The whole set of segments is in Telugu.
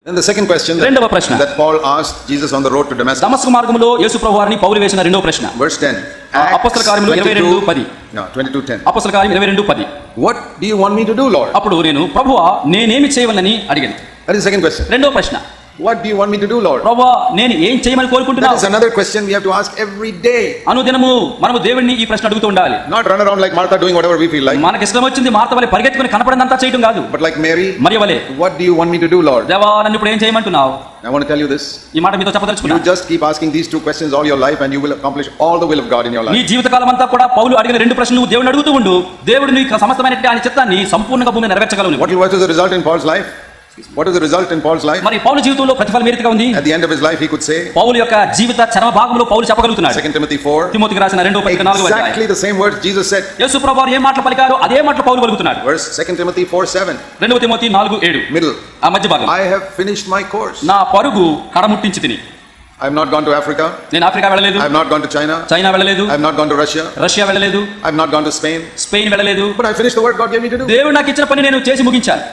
And the second question that Paul asked Jesus on the road to Damascus. దమస్కు మార్గములో యేసు ప్రభువారిని పౌలు వేసిన రెండవ ప్రశ్న. Verse 10. అపోస్తల కార్యములు 22:10. No, 22:10. అపోస్తల కార్యం 22:10. What do you want me to do, Lord? అప్పుడు నేను ప్రభువా నేనేమి చేయవలనని అడిగాను. That is the second question. రెండవ ప్రశ్న. What do you want me to do, Lord? ప్రభువా నేను ఏం చేయమని కోరుకుంటున్నావు? That is another question we have to ask every day. అనుదినము మనము దేవుణ్ణి ఈ ప్రశ్న అడుగుతూ ఉండాలి. Not run around like Martha doing whatever we feel like. మనకి ఇష్టం వచ్చింది మార్త వలె పరిగెత్తుకొని కనపడనంతా చేయడం కాదు. But like Mary, మరియ వలె. What do you want me to do, Lord? దేవా నన్ను ఇప్పుడు ఏం చేయమంటున్నావు? I want to tell you this. ఈ మాట మీతో చెప్పదలుచుకున్నాను. You just keep asking these two questions all your life and you will accomplish all the will of God in your life. నీ జీవితకాలం అంతా కూడా పౌలు అడిగిన రెండు ప్రశ్నలు దేవుని అడుగుతూ ఉండు. దేవుడు నీకు సమస్తమైనటువంటి ఆయన చిత్తాన్ని సంపూర్ణంగా భూమిని నెరవేర్చగలవు. What was the result in Paul's life? What is the result in Paul's life? మరి పౌలు జీవితంలో ప్రతిఫలం ఏ రీతిగా ఉంది? At the end of his life he could say, పౌలు యొక్క జీవిత చరమ భాగంలో పౌలు చెప్పగలుగుతున్నాడు. 2 Timothy 4. తిమోతికి రాసిన 2:4 Exactly the same words Jesus said. యేసు ప్రభువారు ఏ మాటలు పలికారో అదే మాటలు పౌలు పలుకుతున్నాడు. Verse 2 Timothy 4:7. 2 తిమోతి 4:7. Middle. ఆ మధ్య భాగం. I have finished my course. నా పరుగు కడముట్టించి తిని. I have not gone to Africa. నేను ఆఫ్రికా వెళ్ళలేదు. I have not gone to China. China వెళ్ళలేదు. I have not gone to Russia. Russia వెళ్ళలేదు. I have not gone to Spain. Spain వెళ్ళలేదు. But I finished the work God gave me to do. దేవుడు నాకు ఇచ్చిన పని నేను చేసి ముగించాను.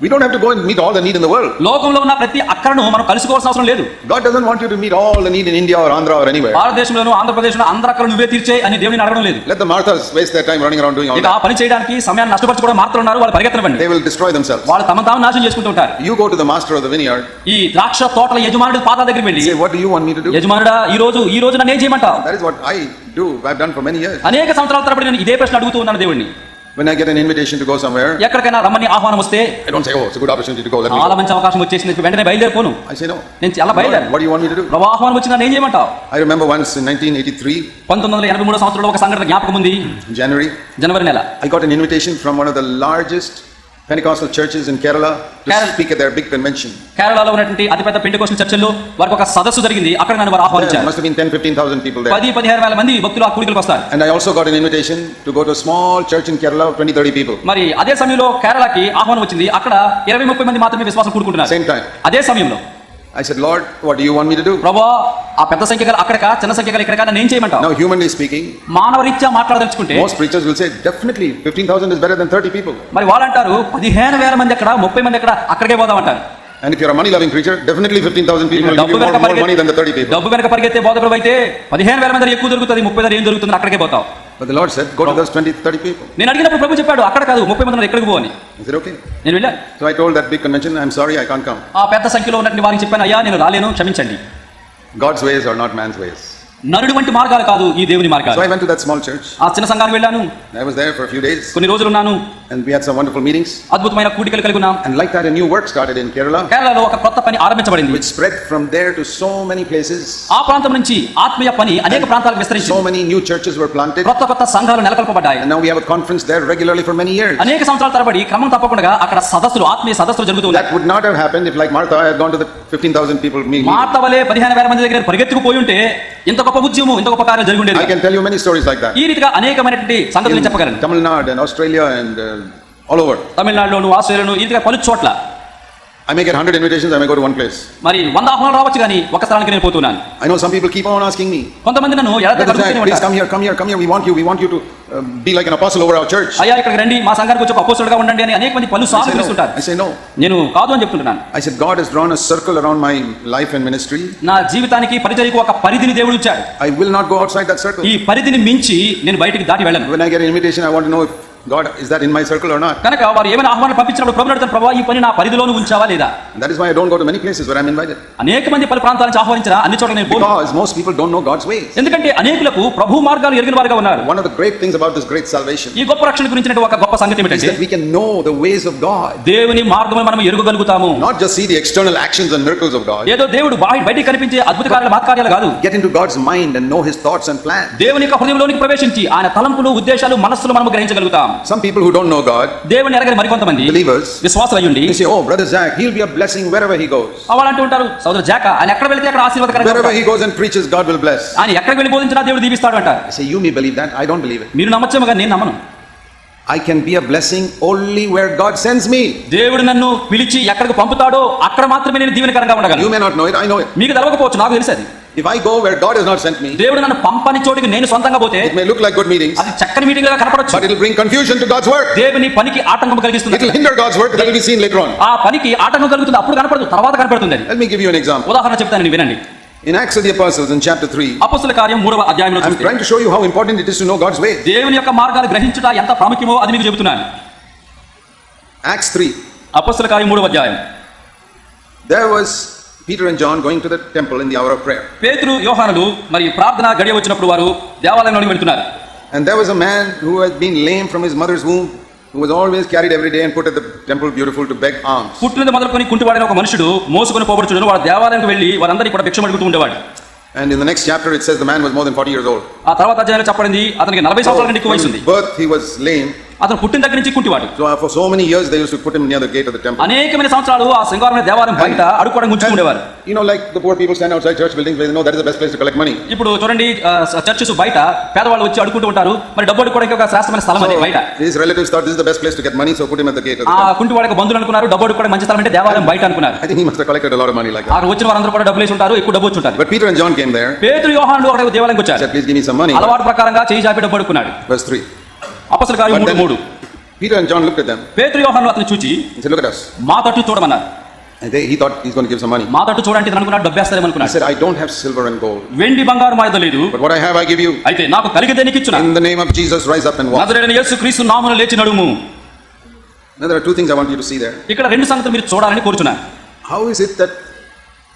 We don't have to go and meet all the need in the world. లోకంలో ఉన్న ప్రతి అక్కరను మనం కలుసుకోవాల్సిన అవసరం లేదు. God doesn't want you to meet all the need in India or Andhra or anywhere. భారతదేశంలోను ఆంధ్రప్రదేశ్లో అందరి అక్కరను నువ్వే తీర్చే అని దేవుని అడగడం లేదు. Let the Marthas waste their time running around doing all that. ఆ పని చేయడానికి సమయాన్ని నష్టపరచుకోవడం మాత్రం ఉన్నారు. వాళ్ళు పరిగెత్తనివ్వండి. They will destroy themselves. వాళ్ళు తమ తాము నాశనం చేసుకుంటూ ఉంటారు. You go to the master of the vineyard. ఈ ద్రాక్ష తోటల యజమానుడి పాదాల దగ్గరికి వెళ్ళి say, what do you want me to do? యజమానుడా ఈ రోజు నన్ను ఏం చేయమంటావు? That is what I do. I've done for many years. అనేక సంవత్సరాల తరబడి నేను ఇదే ప్రశ్న అడుగుతూ ఉన్నాను దేవుణ్ణి. When I get an invitation to go somewhere, ఎక్కడికైనా రమ్మని ఆహ్వానం వస్తే I don't say, oh, it's a good opportunity to go. Let me చాలా మంచి అవకాశం వచ్చేసింది వెంటనే బయలుదేరిపోను. I say no. నేను చాలా బయలుదేరు. What do you want me to do? ప్రభు ఆహ్వానం వచ్చినా నేను ఏం చేయమంటావు? I remember once in 1983, 1983 సంవత్సరంలో ఒక సంఘటన జ్ఞాపకం ఉంది. జనవరి నెల I got an invitation from one of the largest Pentecostal churches in Kerala to speak at their big convention. కేరళలో ఉన్నటువంటి అతిపెద్ద పెంటెకోస్టల్ చర్చిల్లో వారికి ఒక సదస్సు జరిగింది. అక్కడ నన్ను వారు ఆహ్వానించారు. There must have been 10,000-15,000 people there. 10,000-15,000 మంది భక్తులు ఆ కూడికలకు వస్తారు. And I also got an invitation to go to a small church in Kerala of 20-30 people. మరి అదే సమయంలో కేరళకి ఆహ్వానం వచ్చింది. అక్కడ 20-30 మంది మాత్రమే విశ్వాసం కూడుకుంటున్నారు. Same time. అదే సమయంలో I said, Lord, what do you want me to do? ప్రభువా ఆ పెద్ద సంఖ్య గల అక్కడక చిన్న సంఖ్య గల ఇక్కడక నేను చేయమంటావు? Now humanly speaking, మానవరీత్యా మాట్లాడదలుచుకుంటే most preachers will say definitely 15,000 is better than 30 people. మరి వాళ్ళు అంటారు 15,000 మంది అక్కడ 30 మంది అక్కడ అక్కడికే పోదాం అంటారు. And if you're a money loving preacher, definitely 15,000 people will give you more money than the 30 people. డబ్బు వెనక పరిగెత్తే బోధకుడు అయితే 15,000 మంది ఎక్కువ దొరుకుతుంది, 30,000 ఏం దొరుకుతుంది అక్కడికే పోతావు. But the Lord said, go to those 20-30 people. నేను అడిగినప్పుడు ప్రభు చెప్పాడు అక్కడ కాదు 30 మంది ఎక్కడికి పో అని. Is it okay? నేను వెళ్ళాను. So I told that big convention, I'm sorry, I can't come. ఆ పెద్ద సంఖ్యలో ఉన్నటువంటి వారికి చెప్పాను, అయ్యా నేను రాలేను, క్షమించండి. God's ways are not man's ways. నరుడి వంటి మార్గాలు కాదు ఈ దేవుని మార్గాలు. So I went to that small church. ఆ చిన్న సంఘానికి వెళ్ళాను. I was there for a few days. కొన్ని రోజులు ఉన్నాను. And we had some wonderful meetings. అద్భుతమైన కూడికలు కలిగి ఉన్నాం. And like that a new work started in Kerala. కేరళలో ఒక కొత్త పని ఆరంభించబడింది. Which spread from there to so many places. ఆ ప్రాంతం నుంచి ఆత్మీయ పని అనేక ప్రాంతాలకు విస్తరించింది. So many new churches were planted. కొత్త సంఘాలు నెలకొల్పబడ్డాయి. And now we have a conference there regularly for many years. అనేక సంవత్సరాల తరబడి క్రమం తప్పకుండా అక్కడ సదస్సులు ఆత్మీయ సదస్సులు జరుగుతూ ఉన్నాయి. That would not have happened if like Martha I had gone to the 15,000 people meeting. Martha వలె 15,000 మంది దగ్గర పరిగెత్తుకుపోయి ఉంటే ఇంత గొప్ప ఉద్యమం ఇంత గొప్ప కార్యం జరిగి ఉండేది. I can tell you many stories like that. ఈ రీతిగా అనేకమైనటువంటి సంగతులు చెప్పగలను. Tamil Nadu and Australia and all over. తమిళనాడులోను ఆస్ట్రేలియాలోను ఈ రీతిగా పలు చోట్ల I may get 100 invitations, I may go to one place. మరి 100 ఆహ్వానాలు రావచ్చు కానీ ఒక స్థలానికి నేను పోతున్నాను. I know some people keep on asking me. కొంతమంది నన్ను please come here, we want you to be like an apostle over our church. అయ్యా ఇక్కడికి రండి మా సంఘానికి వచ్చి ఒక అపోస్తలుడుగా ఉండండి అని అనేక మంది పలు సార్లు పిలుస్తుంటారు. I say no. నేను కాదు అని చెప్తున్నాను. I said God has drawn a circle around my life and ministry. నా జీవితానికి పరిచర్యకు ఒక పరిధిని దేవుడు ఇచ్చాడు. I will not go outside that circle. ఈ పరిధిని మించి నేను బయటికి దాటి వెళ్ళను. When I get an invitation I want to know if God is that in my circle or not. కనుక వారు ఏమైనా ఆహ్వానం పంపించినప్పుడు ప్రభువు అడుగుతారు ప్రభువా ఈ పని నా పరిధిలోనే ఉంచావా లేదా? That is why I don't go to many places where I'm invited. అనేక మంది పలు ప్రాంతాల నుంచి ఆహ్వానించరా అన్ని చోట్ల నేను పోను. Because most people don't know God's ways. ఎందుకంటే అనేకులకు ప్రభు మార్గాలు ఎరిగిన వారుగా ఉన్నారు. One of the great things about this great salvation ఈ గొప్ప రక్షణ గురించిన ఒక గొప్ప సంగతి ఏమిటంటే we can know the ways of God. దేవుని మార్గమును మనం ఎరుగగలుగుతాము. Not just see the external actions and miracles of God. ఏదో దేవుడు బయటికి కనిపించే అద్భుత కార్యాలు మహత్కార్యాలు కాదు. Get into God's mind and know his thoughts and plans. దేవుని యొక్క హృదయంలోనికి ప్రవేశించి ఆయన తలంపులు ఉద్దేశాలు మనస్సులు మనం గ్రహించగలుగుతాం. Some people who don't know God, దేవుని ఎరగని మరికొంతమంది believers, విశ్వాసులు అయ్యుండి they say, oh brother Zach, he'll be a blessing wherever he goes. వాళ్ళు అంటూ ఉంటారు సోదరు జాక ఆయన ఎక్కడ వెళ్తే అక్కడ ఆశీర్వాదకరంగా wherever he goes and preaches God will bless. ఆయన ఎక్కడికి వెళ్ళి బోధించినా దేవుడు దీవిస్తాడు అంటారు. I say you may believe that, I don't believe it. మీరు నమ్మొచ్చేమో కానీ నేను నమ్మను. I can be a blessing only where God sends me. దేవుడు నన్ను పిలిచి ఎక్కడికి పంపుతాడో అక్కడ మాత్రమే నేను దీవెనకరంగా ఉండగలను. You may not know it, I know it. మీకు తెలవకపోవచ్చు నాకు తెలుసు అది. If I go where God has not sent me, దేవుడు నన్ను పంపని చోటికి నేను సొంతంగా పోతే it may look like good meetings, అది చక్కని మీటింగ్ గా కనపడొచ్చు, but it will bring confusion to God's work. దేవుని పనికి ఆటంకం కలిగిస్తుంది. It will hinder God's work. That will be seen later on. ఆ పనికి ఆటంకం కలుగుతుంది, అప్పుడు కనపడదు, తర్వాత కనపడుతుంది. Let me give you an example. ఉదాహరణ చెప్తాను, వినండి. In Acts of the Apostles, in chapter 3, అపొస్తలుల కార్యం 3వ అధ్యాయంలో I'm చూస్తే trying to show you how important it is to know God's way. దేవుని యొక్క మార్గాలు గ్రహించుట ఎంత ప్రాముఖ్యమో అది మీకు చెబుతున్నాను. Acts 3. అపొస్తలుల కార్యం 3వ అధ్యాయం. There was Peter and John going to the temple in the hour of prayer. పేతురు యోహానులు మరి ప్రార్థన గడియ వచ్చినప్పుడు వారు దేవాలయంలోకి వెళ్తున్నారు. And there was a man who had been lame from his mother's womb, who was always carried every day and put at the temple beautiful to beg alms. పుట్టినది మొదలుకొని కుంటివాడైన ఒక మనుషుడు మోసుకొని పోబడుచుండెను. వాడు దేవాలయానికి వెళ్ళి వారందరికీ కూడా భిక్షం అడుగుతూ ఉండేవాడు. And in the next chapter it says the man was more than 40 years old. ఆ తర్వాత అధ్యాయంలో చెప్పబడింది అతనికి 40 సంవత్సరాల కంటే ఎక్కువ వయసు ఉంది. From birth he was lame. అతను పుట్టిన దగ్గర నుంచి కుంటివాడు. So for so many years they used to put him near the gate of the temple. అనేకమైన సంవత్సరాలు ఆ శృంగారమైన దేవాలయం బయట అడుక్కోవడం ఉంచుకునేవారు. You know, like the poor people stand outside church buildings where they know that is the best place to collect money. ఇప్పుడు చూడండి, చర్చెస్ బయట పేదవాళ్ళు వచ్చి అడుక్కుంటూ ఉంటారు. మరి డబ్బు అడుక్కోవడానికి ఒక శ్రేష్టమైన స్థలం అది బయట. His relatives thought this is the best place to get money, so put him at the gate of the ఆ temple. కుంటివాడికి బంధువులు అనుకున్నారు, డబ్బు అడుక్కోవడం మంచి స్థలం అంటే దేవాలయం బయట అనుకున్నారు. I think he must have collected a lot of money like ఆ that. వచ్చిన వారందరూ కూడా డబ్బులు వేసి ఉంటారు, ఎక్కువ డబ్బు వచ్చి ఉంటారు. But Peter and John came there. పేతురు యోహానులు అక్కడ దేవాలయంకి He వచ్చారు. said, please give me some money. అలవాటు ప్రకారంగా చేయి చాపి డబ్బు అడుక్కున్నాడు. Verse 3. అపొస్తలుల కార్యం But then 3:3. Peter and John looked at them పేతురు యోహానులు అతను చూచి and said, look at us. మా తట్టు చూడమన్నారు. And he thought he's going to give some money. మా తట్టు చూడండి ఇతను అనుకున్నాడు, డబ్బేస్తారేమో He అనుకున్నాడు. said, I don't have silver and gold, వెండి బంగారు మా యొద్ద లేదు, but what I have I give you. అయితే నాకు కలిగితే నీకు ఇచ్చునా. In the name of Jesus, rise up and walk. నజరేయుడైన యేసుక్రీస్తు నామమున లేచి నడుము. Now there are two things I want you to see there. ఇక్కడ రెండు సంగతులు మీరు చూడాలని కోరుచున్నాను. How is it that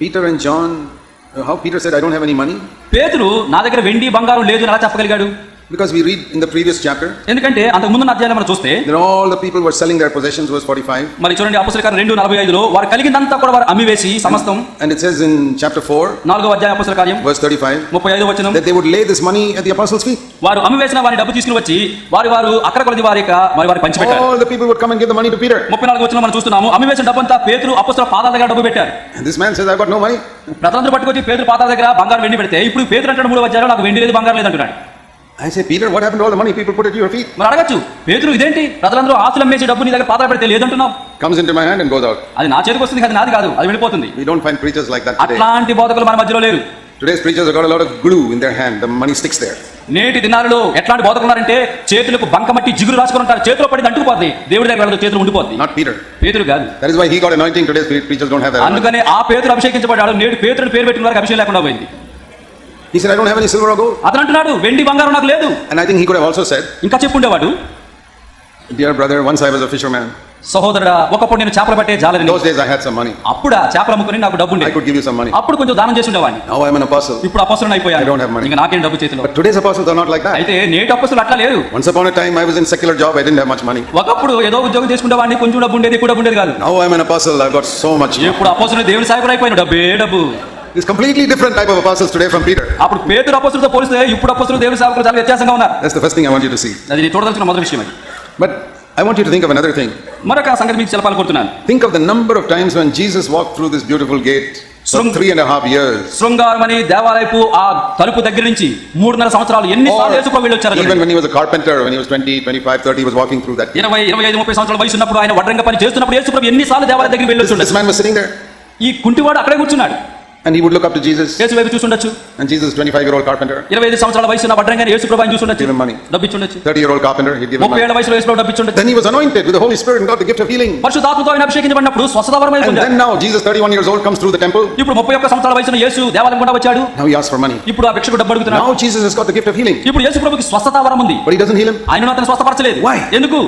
Peter and John, how Peter said, I don't have any money? పేతురు నా దగ్గర వెండి బంగారం లేదు అని ఎలా చెప్పగలిగాడు? Because we read in the previous chapter, ఎందుకంటే అంతకు ముందు అధ్యాయంలో మనం చూస్తే then all the people were selling their possessions, verse 45. మరి చూడండి అపొస్తలుల కార్యం 2:45లో వారు కలిగిందంతా కూడా వారు అమ్మివేసి సమస్తం. And it says in chapter 4, 4వ అధ్యాయం అపొస్తలుల కార్యం verse 35, 35వ వచనం, that they would lay this money at the apostles' feet. వారు అమ్మివేసిన వారి డబ్బు తీసుకుని వచ్చి వారు అక్కడ కొలది వారి పంచిపెట్టారు. All the people would come and give the money to Peter. 34వ వచనం మనం చూస్తున్నాము, అమ్మివేసిన డబ్బంతా పేతురు అపొస్తలుల పాదాల దగ్గర డబ్బు పెట్టారు. And this man says, I've got no money. ప్రజలందరూ పట్టుకొచ్చి పేతురు పాదాల దగ్గర బంగారం వెండి పెడితే ఇప్పుడు పేతురు అంటాడు 3వ అధ్యాయంలో నాకు వెండి లేదు బంగారం లేదు అంటున్నాడు. I say, Peter, what happened to all the money people put at your feet? మరి అడగచ్చు, పేతురు ఇదేంటి ప్రజలందరూ ఆస్తులు అమ్మేసి డబ్బు నీ దగ్గర పాదాలు పెడితే లేదంటున్నావు. Comes into my hand and goes out. అది నా చేతికి వస్తుంది, అది నాది కాదు, అది వెళ్ళిపోతుంది. We don't find preachers like that today. అట్లాంటి బోధకులు మన మధ్యలో లేరు. Today's preachers have got a lot of glue in their hand. The money sticks there. నేటి దినాలలో ఎట్లాంటి బోధకులు ఉన్నారంటే చేతులకు బంకమట్టి జిగురు రాసుకొని ఉంటారు, చేతిలో పడి అంటుకుపోద్ది, దేవుడి దగ్గర వెళ్ళదు, చేతులు ఉండిపోద్ది. Not Peter. పేతురు కాదు. That is why he got anointing. Today's preachers don't have that. అందుకనే ఆ పేతురు అభిషేకించబడ్డాడు, నేడు పేతురుని పేరు పెట్టిన వారికి అభిషేకం లేకుండా పోయింది. He said, I don't have any silver or gold. అతను అంటున్నాడు వెండి బంగారం నాకు లేదు. And I think he could have also said, ఇంకా చెప్పుండేవాడు, dear brother, once I was a fisherman. సహోదరుడా ఒకప్పుడు నేను చేపలు పట్టే In జాలని, those days I had some money. అప్పుడు ఆ చేపలు అమ్ముకుని నాకు డబ్బు I ఉండేది, could give you some money. అప్పుడు కొంచెం దానం చేసి ఉండేవాడిని. Now I am an apostle. ఇప్పుడు అపొస్తలుని అయిపోయాను, I don't have money. ఇంకా నాకేం డబ్బు చేతిలో. But today's apostles are not like that. అయితే నేటి అపొస్తలులు అట్లా లేరు. Once upon a time I was in secular job. I didn't have much money. ఒకప్పుడు ఏదో ఉద్యోగం చేసుకునేవాడిని, కొంచెం డబ్బు ఉండేది, ఎక్కువ డబ్బు ఉండేది కాదు. Now I am an apostle. I've got so much. ఇప్పుడు అపొస్తలులు దేవుని సేవకుడు అయిపోయాను, డబ్బే డబ్బు. It's completely different type of apostles today from Peter. అప్పుడు పేతురు అపొస్తలులతో పోలిస్తే ఇప్పుడు అపొస్తలులు దేవుని సేవకులు చాలా వ్యత్యాసంగా ఉన్నారు. That's the first thing I want you to see. అది నేను చూడదలుచుకున్న మొదటి విషయం అది. But I want you to think of another thing. మరొక సంగతి మీకు చెప్పాలనుకుంటున్నాను. Think of the number of times when Jesus walked through this beautiful gate for 3.5 years. శృంగారమని దేవాలయపు ఆ తలుపు దగ్గర నుంచి 3.5 సంవత్సరాలు ఎన్నిసార్లు యేసుప్రభు వెళ్ళి వచ్చారు. Even when he was a carpenter, when he was 20, 25, 30, he was walking through that gate. 20, 25, 30 సంవత్సరాల వయసు ఉన్నప్పుడు ఆయన వడ్రంగ పని చేస్తున్నప్పుడు యేసుప్రభు ఎన్నిసార్లు దేవాలయం దగ్గరికి వెళ్ళి This వచ్చుండొచ్చు. man was sitting there ఈ కుంటివాడు అక్కడే కూర్చున్నాడు. and he would look up to Jesus. యేసు వైపు చూసుండొచ్చు. And Jesus, 25-year-old carpenter, 25 సంవత్సరాల వయసు ఉన్న వడ్రంగాని యేసుప్రభు ఆయన చూసుండొచ్చు, give him money. డబ్బిచ్చుండొచ్చు. 30-year-old carpenter, he'd give him 30 money. ఏళ్ల వయసులో యేసుప్రభు డబ్బిచ్చుండొచ్చు. Then he was anointed with the Holy Spirit and got the gift of healing. పరిశుద్ధాత్మతో ఆయన అభిషేకించబడినప్పుడు స్వస్థత వరమై And పొందాడు. then now Jesus, 31 years old, comes through the temple. ఇప్పుడు 31 సంవత్సరాల వయసున్న యేసు దేవాలయం గుండా వచ్చాడు. Now he asks for money. ఇప్పుడు ఆ భిక్షకు డబ్బు అడుగుతున్నాడు. Now Jesus has got the gift of healing. ఇప్పుడు యేసుప్రభుకి స్వస్థత వరం ఉంది, But he doesn't heal him. ఆయన అతను స్వస్థపరచలేదు. Why? ఎందుకు?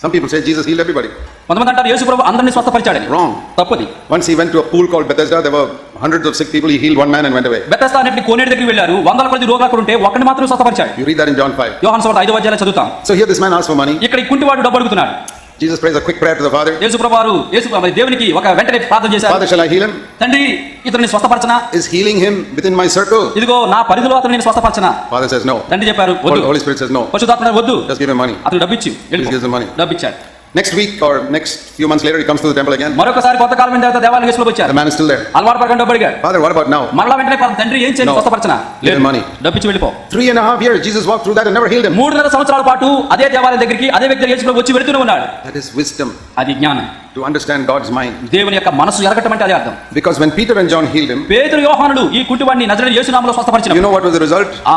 Some people say Jesus healed everybody. కొంతమంది అంటారు యేసుప్రభు అందరినీ స్వస్థపరిచాడని. Wrong. తప్పది. Once he went to a pool called Bethesda, there were hundreds of sick people. He healed one man and went away. Bethesda అనేటి కోనేటి దగ్గరికి వెళ్ళారు, వందల కొద్ది రోగులు అక్కడ ఉంటే ఒకరిని మాత్రం స్వస్థపరిచాడు. You read that in John 5. యోహాను సువార్త 5వ అధ్యాయంలో చదువుతాం. So here this man asks for money. ఇక్కడ ఈ కుంటివాడు డబ్బు అడుగుతున్నాడు. Jesus prays a quick prayer to the Father. యేసుప్రభు దేవునికి ఒక వెంటనే ప్రార్థన చేశారు. Father, shall I heal him? తండ్రి ఇతన్ని స్వస్థపరచనా? Is healing him within my circle? ఇదిగో నా పరిధిలో అతను నేను స్వస్థపరచనా? Father says no. తండ్రి చెప్పారు వద్దు. Holy Spirit says no. పరిశుద్ధాత్మ వద్దు, Just give him money. అతను డబ్బు ఇచ్చి He gives him money. డబ్బు ఇచ్చాడు. Next week or next few months later, he comes to the temple again. మరొకసారి కొంతకాలం తర్వాత దేవాలయం యేసులోకి వచ్చారు. The man is still there. అలవాటు ప్రకారం డబ్బు అడిగాడు. Father, what about now? మరలా వెంటనే తండ్రి ఏం చేయాలి? No. స్వస్థపరచనా? Give him money. డబ్బు ఇచ్చి వెళ్ళిపో. 3.5 years, Jesus walked through that and never healed him. 3.5 సంవత్సరాల పాటు అదే దేవాలయం దగ్గరికి అదే వ్యక్తి యేసులోకి వచ్చి వెళ్తూనే ఉన్నాడు. That is wisdom. అది జ్ఞానం. to understand God's mind. దేవుని యొక్క మనసు ఎరగటం అంటే అదే అర్థం. Because when Peter and John healed him, పేతురు యోహానులు ఈ కుంటివాడిని నజరేయుడైన యేసు నామములో you స్వస్థపరిచినప్పుడు know what was the result? ఆ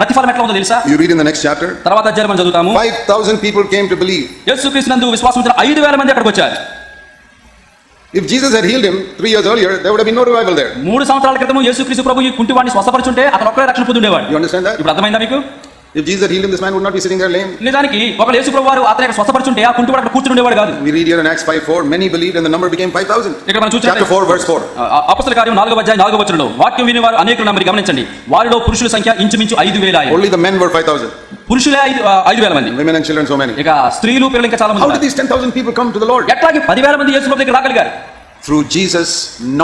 ప్రతిఫలం ఎట్లా ఉందో తెలుసా? You read in the next chapter. తర్వాత అధ్యాయం మనం చదువుతాము. 5,000 people came to believe. యేసుక్రీస్తునందు విశ్వాసం ఉంచిన 5,000 మంది అక్కడికి వచ్చారు. If Jesus had healed him 3 years earlier, there would have been no revival there. 3 సంవత్సరాల క్రితం యేసుక్రీస్తు ప్రభు ఈ కుంటివాడిని స్వస్థపరిచుంటే అతను ఒక్కడే రక్షణ పొందుండేవాడు. You understand that? ఇప్పుడు అర్థమైందా మీకు? If Jesus had healed him, this man would not be sitting there lame. నిజానికి ఒకవేళ యేసు ప్రభు వారు అతని స్వస్థపరిచుంటే ఆ కుంటివాడు అక్కడ కూర్చుని ఉండేవాడు కాదు. We read here in Acts 5:4, many believed and the number became 5,000. ఇక్కడ మనం చూస్తే Chapter 4 verse 4. అపొస్తలుల కార్యం 4వ అధ్యాయం 4వ వచనంలో వాక్యం వినేవారు అనేకులు ఉన్నారు. గమనించండి, వారిలో పురుషుల సంఖ్య ఇంచుమించు 5,000 అయ్యారు. Only the men were 5,000. పురుషులే 5,000 మంది, Women and children so many. ఇక స్త్రీలు పిల్లలు ఇంకా చాలా మంది How did ఉన్నారు. these 10,000 people come to the Lord? ఎట్లాగే 10,000 మంది యేసు ప్రభు దగ్గర రాగలిగారు? Through Jesus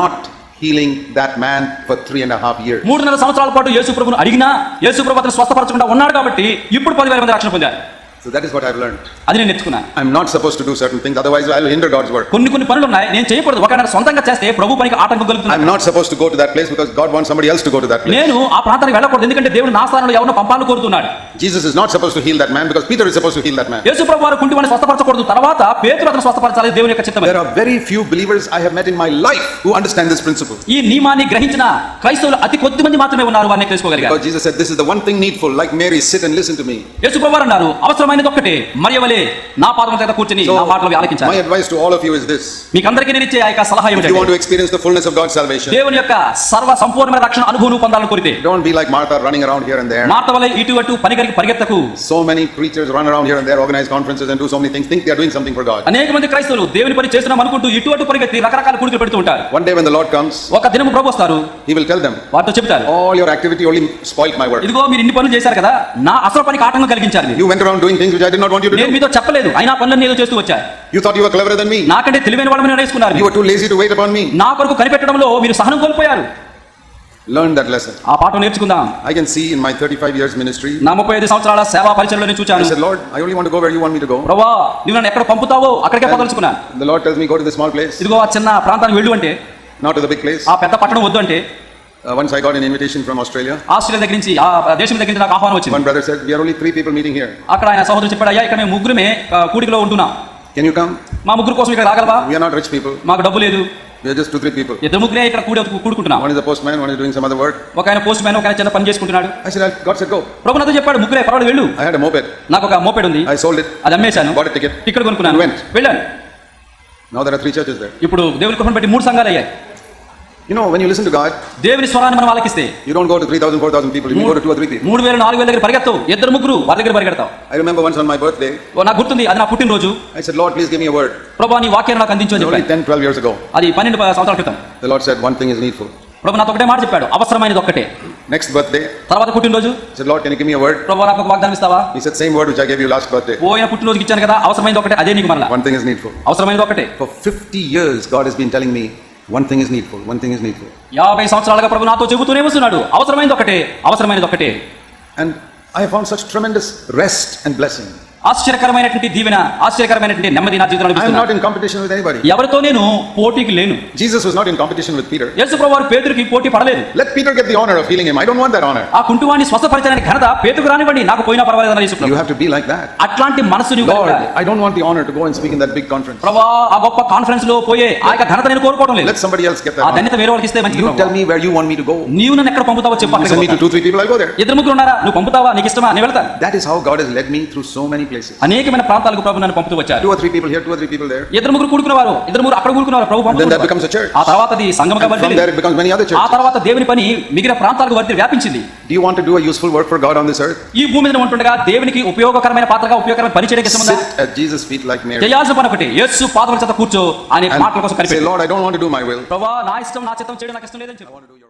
not healing that man for 3.5 years. 3.5 సంవత్సరాల పాటు యేసు ప్రభువును అడిగినా యేసు ప్రభు అతను స్వస్థపరచకుండా ఉన్నాడు కాబట్టి ఇప్పుడు 10,000 మంది రక్షణ పొందారు. So that is what I've learned. అది నేను నేర్చుకున్నాను. I'm not supposed to do certain things, otherwise I'll hinder God's work. కొన్ని పనులు ఉన్నాయి నేను చేయకూడదు. ఒకవేళ సొంతంగా చేస్తే ప్రభు పనికి ఆటంకం కలుగుతుంది. I'm not supposed to go to that place because God wants somebody else to go to that place. నేను ఆ ప్రాంతానికి వెళ్ళకూడదు, ఎందుకంటే దేవుడు నా స్థానంలో ఎవరినో పంపాలని కోరుతున్నాడు. Jesus is not supposed to heal that man because Peter is supposed to heal that man. యేసు ప్రభు వారు కుంటివాడిని స్వస్థపరచకూడదు, తర్వాత పేతురు అతను స్వస్థపరచాలి. దేవుని యొక్క చిత్తం. There are very few believers I have met in my life who understand this principle. ఈ నియమాన్ని గ్రహించిన క్రైస్తవులు అతి కొద్ది మంది మాత్రమే ఉన్నారు, వారిని తెలుసుకోగలిగారు. Because Jesus said this is the one thing needful, like Mary, sit and listen to me. యేసు ప్రభు వారు అన్నారు, అవసరమైనది ఒక్కటే, మరియవలే నా పాదముల దగ్గర కూర్చొని నా మాటలు ఆలకించాలి. My advice to all of you is this. మీకందరికీ నేను ఇచ్చే ఆ యొక్క సలహా If you want ఏమిటంటే, to experience the fullness of God's salvation, దేవుని యొక్క సర్వ సంపూర్ణమైన రక్షణ అనుభవం పొందాలని కోరితే don't be like Martha running around here and there. Martha వలె ఇటు అటు పనిగరికి పరిగెత్తకు. So many preachers run around here and there, organize conferences and do so many things, think they are doing something for God. అనేక మంది క్రైస్తవులు దేవుని పని చేస్తున్నాం అనుకుంటూ ఇటు అటు పరిగెత్తి రకరకాల కూడికలు పెడుతూ ఉంటారు. One day when the Lord comes, ఒక దినము ప్రభు వస్తారు, He will tell them, వారితో చెప్తారు, all your activity only spoilt my work. ఇదిగో మీరు ఇన్ని పనులు చేశారు కదా, నా అసలు పనికి ఆటంకం కలిగించారు. మీరు You went around doing things which I did not want you to నేను do. మీతో చెప్పలేదు, అయినా పనులన్నీ ఏదో చేస్తూ వచ్చారు. You thought you were cleverer than me. నాకంటే తెలివైన వాళ్ళని నేర్చుకున్నారు. You were too lazy to wait upon me. నా కొరకు కనిపెట్టడంలో మీరు సహనం కోల్పోయారు. Learn that lesson. ఆ పాఠం నేర్చుకుందాం. I can see in my 35 years ministry, నా 35 సంవత్సరాల సేవా పరిచర్యలో నేను I చూచాను. said, Lord, I only want to go where you want me to go. ప్రభువా, నీవు నన్ను ఎక్కడ పంపుతావో అక్కడికే పోదలుచుకున్నాను. The Lord tells me, go to this small place, ఇదిగో ఆ చిన్న ప్రాంతానికి వెళ్ళు అంటే, not to the big place. ఆ పెద్ద పట్టణం వద్దు అంటే, Once I got an invitation from Australia. Australia దగ్గర నుంచి ఆ దేశం దగ్గర నుంచి నాకు ఆహ్వానం వచ్చింది. One brother said, we are only 3 people meeting here. అక్కడ ఆయన సహోదరుడు చెప్పాడు, అయ్యా ఇక్కడ మేము ముగ్గురమే కూడికలో ఉంటున్నాం. Can you come? మా ముగ్గురు కోసం ఇక్కడ రాగలవా? We are not rich people. మాకు డబ్బు లేదు, We are just 2-3 people. ఇద్దరు ముగ్గురే ఇక్కడ కూడుకుంటున్నాం. One is a postman, one is doing some other work. ఒక ఆయన పోస్ట్ మ్యాన్, ఒక ఆయన చిన్న పని చేసుకుంటున్నాడు. I said, God said, go. ప్రభు నాతో చెప్పాడు, ముగ్గురే పర్వాలేదు వెళ్ళు. I had a moped. నాకు ఒక మోపెడ్ ఉంది, I sold it. అది అమ్మేశాను, Bought a ticket. టికెట్ కొనుక్కున్నాను, Went. వెళ్ళాను. Now there are 3 churches there. ఇప్పుడు దేవుని కృపను బట్టి 3 సంఘాలు అయ్యాయి. You know, when you listen to God, దేవుని స్వరాన్ని మనం ఆలకిస్తే you don't go to 3,000, 4,000 people. You go to 2 or 3 people. 3,000 4,000 దగ్గర పరిగెత్తవు, ఇద్దరు ముగ్గురు వారి దగ్గర పరిగెడతావు. I remember once on my birthday, నాకు గుర్తుంది, అది నా పుట్టినరోజు. I said, Lord, please give me a word. ప్రభు నీ వాక్యాన్ని నాకు అందించు అని Only చెప్పాను. 10, 12 years ago. అది 12 సంవత్సరాల క్రితం. The Lord said, one thing is needful. ప్రభు నాతో ఒకటే మాట చెప్పాడు, అవసరమైనది ఒక్కటే. Next birthday, తర్వాత పుట్టినరోజు, I said, Lord, can you give me a word? ప్రభు నాకు ఒక వాగ్దానం ఇస్తావా? He said, same word which I gave you last birthday. పోయిన పుట్టినరోజుకి ఇచ్చాను కదా, అవసరమైనది ఒకటే, అదే నీకు మరలా. One thing is needful. అవసరమైనది ఒకటే. For 50 years, God has been telling me, one thing is needful, one thing is needful. 50 సంవత్సరాలుగా ప్రభు నాతో చెబుతూనే వస్తున్నాడు, అవసరమైనది ఒకటే, అవసరమైనది ఒకటే. And I have found such tremendous rest and blessing. ఆశ్చర్యకరమైనటువంటి దీవెన, ఆశ్చర్యకరమైనటువంటి నెమ్మది నా జీవితంలో I am లభిస్తుంది. not in competition with anybody. ఎవరితో నేను పోటీకి లేను. Jesus was not in competition with Peter. యేసు ప్రభు వారు పేతురుకి పోటీ పడలేదు. Let Peter get the honor of healing him. I don't want that honor. ఆ కుంటివాణ్ణి స్వస్థపరచడానికి ఘనత పేతురుకు రానివ్వండి, నాకు పోయినా పర్వాలేదు అన్న యేసు You Prabhu. have to be like that. అట్లాంటి మనసు నీవు Lord, కలిగాలి. I don't want the honor to go and speak in that big conference. ప్రభువా, ఆ గొప్ప కాన్ఫరెన్స్ లో పోయే ఆ యొక్క ఘనత నేను కోరుకోవడం లేదు. Let somebody else get ఆ that honor. ధన్యత వేరే వాళ్ళకి ఇస్తే మంచిది You ప్రభువా. tell me where you want me to go. నీవు నన్ను ఎక్కడ పంపుతావో చెప్పు, You అక్కడికి send me to పోతాను. 2, 3 people, I'll go there. ఇద్దరు ముగ్గురు ఉన్నారా, నువ్వు పంపుతావా, నీకు ఇష్టమా, నేను వెళ్తాను. That is how God has led me through so many places. అనేకమైన ప్రాంతాలకు ప్రభు నన్ను పంపుతూ వచ్చారు. 2 or 3 people here, 2 or 3 people there. ఇద్దరు ముగ్గురు కూడుకునేవారు, ఇద్దరు ముగ్గురు అక్కడ కూడుకునేవారు, ప్రభు And then that పంపుతూ becomes a church. ఆ తర్వాత అది సంఘముగా And from వర్ధిల్లింది. there it becomes many other ఆ churches. తర్వాత దేవుని పని మిగిలిన ప్రాంతాలకు వ్యాపించింది. Do you want to do a useful work for God on this earth? ఈ భూమి మీద ఉంటుండగా దేవునికి ఉపయోగకరమైన పాత్రగా ఉపయోగకరమైన పని చేయడానికి ఇష్టముందా? Sit at Jesus' feet like Mary. చేయాల్సిన పని ఒకటి, యేసు పాదముల చేత కూర్చో అనే మాటల కోసం And say, కనిపెట్టు. Lord, I don't want to do my will. ప్రభువా, నా ఇష్టం నా చిత్తం చేయడం నాకు ఇష్టం లేదని చెప్పు.